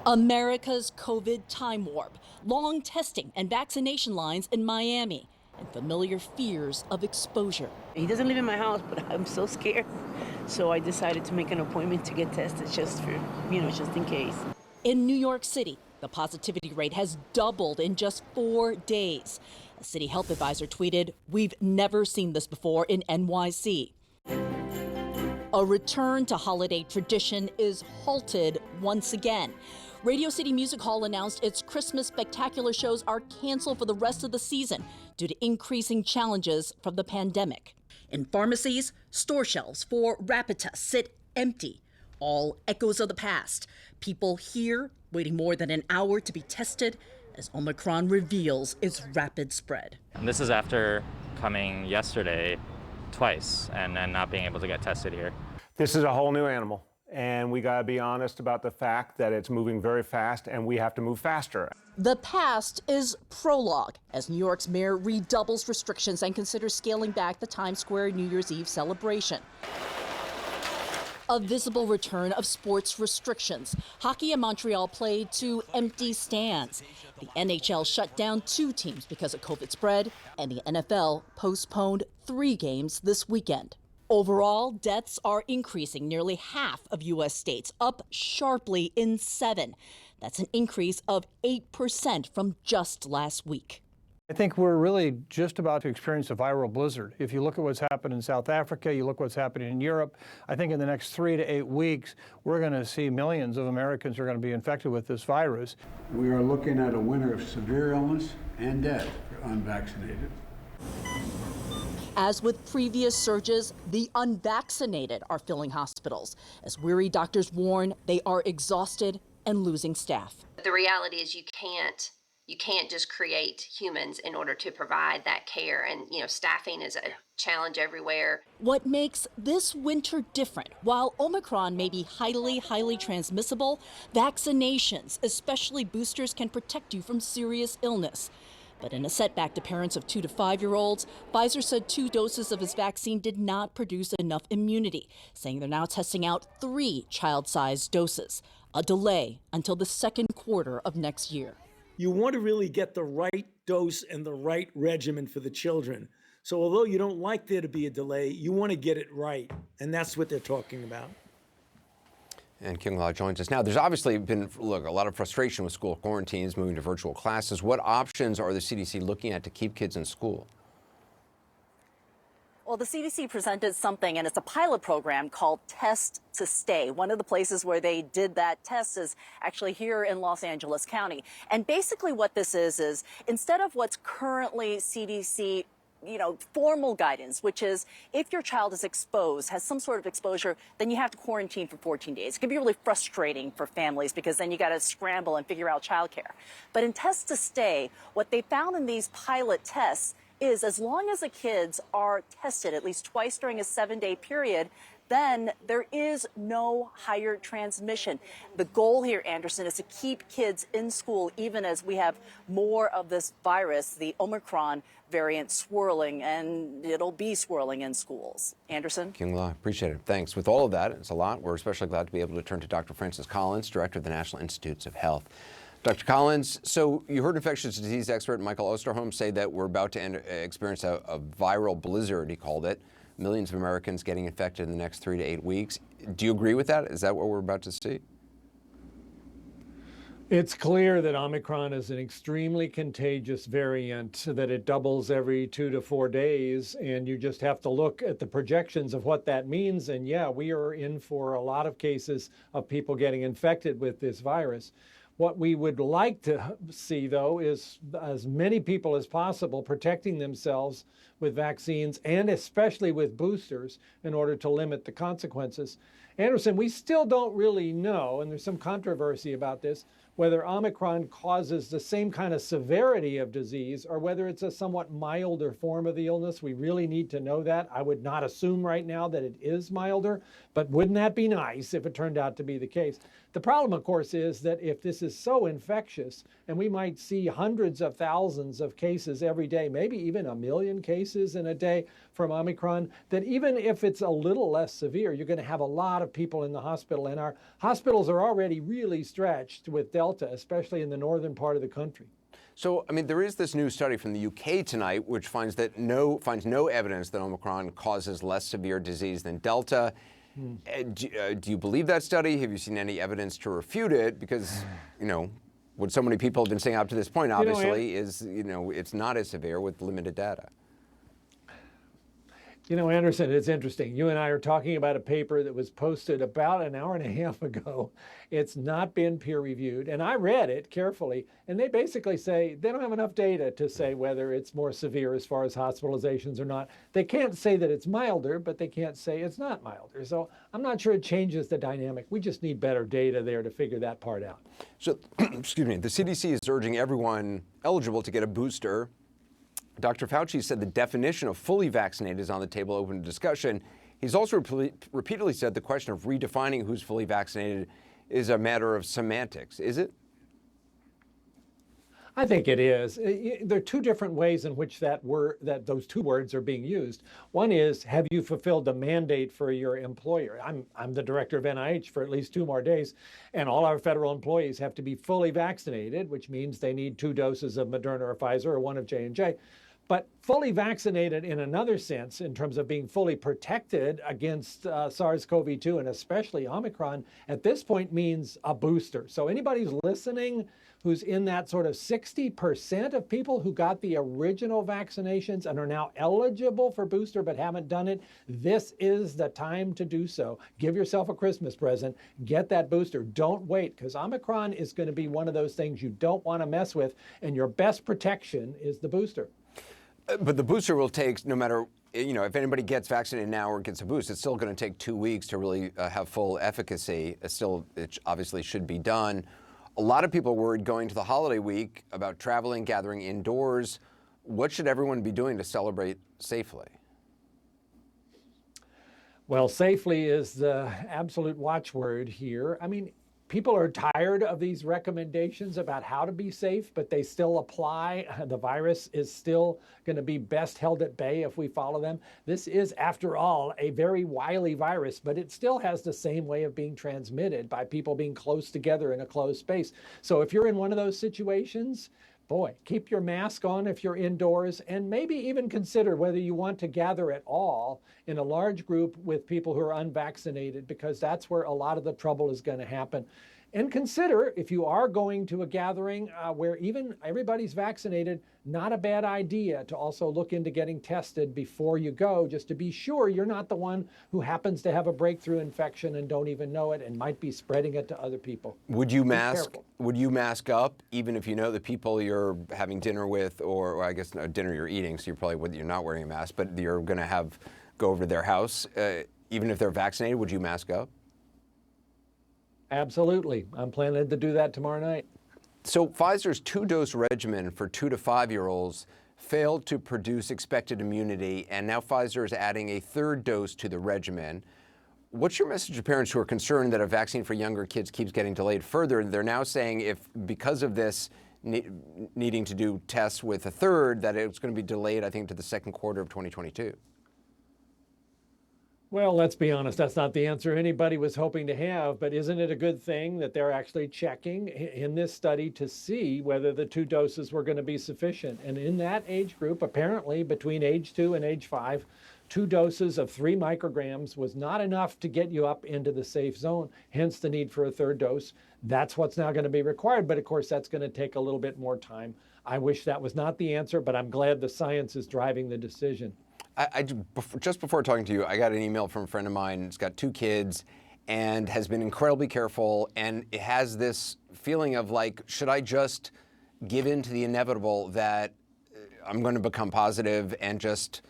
America's COVID time warp, long testing and vaccination lines in Miami, and familiar fears of exposure. He doesn't live in my house, but I'm so scared. So I decided to make an appointment to get tested just for, just in case. In New York City, the positivity rate has doubled in just 4 days. A city health advisor tweeted, "We've never seen this before in NYC." A return to holiday tradition is halted once again. Radio City Music Hall announced its Christmas spectacular shows are canceled for the rest of the season due to increasing challenges from the pandemic. In pharmacies, store shelves for rapid tests sit empty, all echoes of the past. People here waiting more than an hour to be tested as Omicron reveals its rapid spread. And this is after coming yesterday twice and then not being able to get tested here. This is a whole new animal, and we got to be honest about the fact that it's moving very fast, and we have to move faster. The past is prologue as New York's mayor redoubles restrictions and considers scaling back the Times Square New Year's Eve celebration. A visible return of sports restrictions. Hockey in Montreal played to empty stands. The NHL shut down 2 teams because of COVID spread, and the NFL postponed 3 games this weekend. Overall, deaths are increasing nearly half of U.S. states, up sharply in 7. That's an increase of 8% from just last week. I think we're really just about to experience a viral blizzard. If you look at what's happened in South Africa, you look what's happening in Europe, I think in the next 3 to 8 weeks, we're going to see millions of Americans are going to be infected with this virus. We are looking at a winter of severe illness and death for unvaccinated. As with previous surges, the unvaccinated are filling hospitals. As weary doctors warn, they are exhausted and losing staff. The reality is you can't just create humans in order to provide that care. And, staffing is a challenge everywhere. What makes this winter different, while Omicron may be highly transmissible, vaccinations, especially boosters, can protect you from serious illness. But in a setback to parents of 2 to 5-year-olds, Pfizer said 2 doses of his vaccine did not produce enough immunity, saying they're now testing out 3 child-sized doses, a delay until the second quarter of next year. You want to really get the right dose and the right regimen for the children. So although you don't like there to be a delay, you want to get it right. And that's what they're talking about. And King Law joins us now. There's obviously been, a lot of frustration with school quarantines, moving to virtual classes. What options are the CDC looking at to keep kids in school? Well, the CDC presented something, and it's a pilot program called Test to Stay. One of the places where they did that test is actually here in Los Angeles County. And basically what this is instead of what's currently CDC formal guidance, which is if your child is exposed, has some sort of exposure, then you have to quarantine for 14 days. It can be really frustrating for families because then you got to scramble and figure out childcare. But in Test to Stay, what they found in these pilot tests is as long as the kids are tested at least twice during a 7-day period, then there is no higher transmission. The goal here, Anderson, is to keep kids in school even as we have more of this virus, the Omicron variant, swirling, and it'll be swirling in schools. Anderson? King Law, appreciate it. Thanks. With all of that, it's a lot. We're especially glad to be able to turn to Dr. Francis Collins, Director of the National Institutes of Health. Dr. Collins, so you heard infectious disease expert Michael Osterholm say that we're about to experience a viral blizzard, he called it. Millions of Americans getting infected in the next 3 to 8 weeks. Do you agree with that? Is that what we're about to see? It's clear that Omicron is an extremely contagious variant, that it doubles every 2 to 4 days, and you just have to look at the projections of what that means. And yeah, we are in for a lot of cases of people getting infected with this virus. What we would like to see, though, is as many people as possible protecting themselves with vaccines and especially with boosters in order to limit the consequences. Anderson, we still don't really know, and there's some controversy about this, whether Omicron causes the same kind of severity of disease or whether it's a somewhat milder form of the illness. We really need to know that. I would not assume right now that it is milder, but wouldn't that be nice if it turned out to be the case? The problem, of course, is that if this is so infectious, and we might see hundreds of thousands of cases every day, maybe even 1 million cases in a day from Omicron, that even if it's a little less severe, you're going to have a lot of people in the hospital. And our hospitals are already really stretched with Delta, especially in the northern part of the country. So, I mean, there is this new study from the UK tonight, which finds no evidence that Omicron causes less severe disease than Delta. Do you believe that study? Have you seen any evidence to refute it? Because, what so many people have been saying up to this point, obviously, is, it's not as severe with limited data. Anderson, it's interesting. You and I are talking about a paper that was posted about an hour and a half ago. It's not been peer reviewed. And I read it carefully. And they basically say they don't have enough data to say whether it's more severe as far as hospitalizations or not. They can't say that it's milder, but they can't say it's not milder. So I'm not sure it changes the dynamic. We just need better data there to figure that part out. So, excuse me, the CDC is urging everyone eligible to get a booster. Dr. Fauci said the definition of fully vaccinated is on the table, open to discussion. He's also repeatedly said the question of redefining who's fully vaccinated is a matter of semantics. Is it? I think it is. There are two different ways in which those two words are being used. One is, have you fulfilled the mandate for your employer? I'm the director of NIH for at least 2 more days, and all our federal employees have to be fully vaccinated, which means they need 2 doses of Moderna or Pfizer or 1 of J&J. But fully vaccinated in another sense, in terms of being fully protected against SARS-CoV-2 and especially Omicron, at this point means a booster. So anybody who's listening who's in that sort of 60% of people who got the original vaccinations and are now eligible for booster but haven't done it, this is the time to do so. Give yourself a Christmas present. Get that booster. Don't wait, because Omicron is going to be one of those things you don't want to mess with, and your best protection is the booster. But the booster will take, no matter, if anybody gets vaccinated now or gets a boost, it's still going to take 2 weeks to really have full efficacy. It obviously should be done. A lot of people are worried going to the holiday week about traveling, gathering indoors. What should everyone be doing to celebrate safely? Well, safely is the absolute watchword here. I mean, people are tired of these recommendations about how to be safe, but they still apply. The virus is still going to be best held at bay if we follow them. This is, after all, a very wily virus, but it still has the same way of being transmitted by people being close together in a closed space. So if you're in one of those situations, boy, keep your mask on if you're indoors, and maybe even consider whether you want to gather at all in a large group with people who are unvaccinated, because that's where a lot of the trouble is going to happen. And consider, if you are going to a gathering where even everybody's vaccinated, not a bad idea to also look into getting tested before you go, just to be sure you're not the one who happens to have a breakthrough infection and don't even know it and might be spreading it to other people. Would you mask up even if you know the people you're having dinner with, or I guess dinner you're eating, so you're not wearing a mask, but you're going to go over to their house, even if they're vaccinated? Would you mask up? Absolutely. I'm planning to do that tomorrow night. So Pfizer's 2-dose regimen for 2 to 5-year-olds failed to produce expected immunity, and now Pfizer is adding a 3rd dose to the regimen. What's your message to parents who are concerned that a vaccine for younger kids keeps getting delayed further? They're now saying because of this needing to do tests with a 3rd, that it's going to be delayed, I think, to the 2nd quarter of 2022. Well, let's be honest, that's not the answer anybody was hoping to have, but isn't it a good thing that they're actually checking in this study to see whether the 2 doses were going to be sufficient? And in that age group, apparently between age 2 and age 5, 2 doses of 3 micrograms was not enough to get you up into the safe zone, hence the need for a 3rd dose. That's what's now going to be required, but of course that's going to take a little bit more time. I wish that was not the answer, but I'm glad the science is driving the decision. Just before talking to you, I got an email from a friend of mine. He's got 2 kids and has been incredibly careful, and it has this feeling of like, should I just give in to the inevitable that I'm going to become positive and just,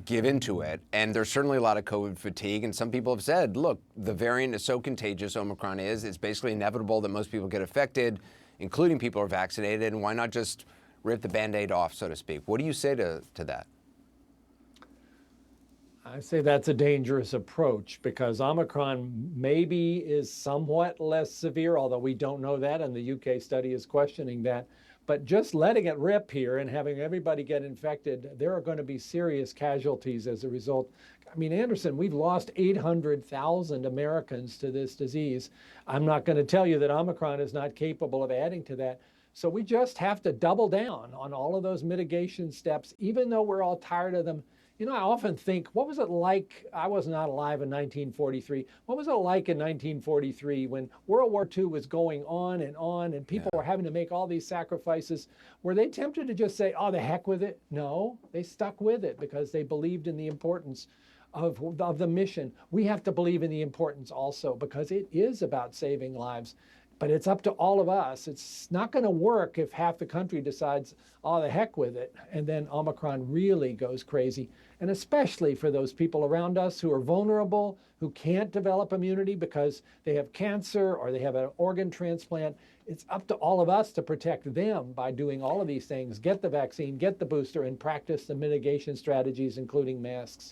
give into it. And there's certainly a lot of COVID fatigue. And some people have said, look, the variant is so contagious, Omicron is, it's basically inevitable that most people get affected, including people who are vaccinated. And why not just rip the Band-Aid off, so to speak? What do you say to that? I say that's a dangerous approach because Omicron maybe is somewhat less severe, although we don't know that, and the UK study is questioning that. But just letting it rip here and having everybody get infected, there are going to be serious casualties as a result. I mean, Anderson, we've lost 800,000 Americans to this disease. I'm not going to tell you that Omicron is not capable of adding to that. So we just have to double down on all of those mitigation steps, even though we're all tired of them. I often think, what was it like? I was not alive in 1943. What was it like in 1943 when World War II was going on and people were having to make all these sacrifices? Were they tempted to just say, oh, the heck with it? No, they stuck with it because they believed in the importance of the mission. We have to believe in the importance also because it is about saving lives. But it's up to all of us. It's not going to work if half the country decides, oh, the heck with it, and then Omicron really goes crazy. And especially for those people around us who are vulnerable, who can't develop immunity because they have cancer or they have an organ transplant. It's up to all of us to protect them by doing all of these things. Get the vaccine, get the booster, and practice the mitigation strategies, including masks.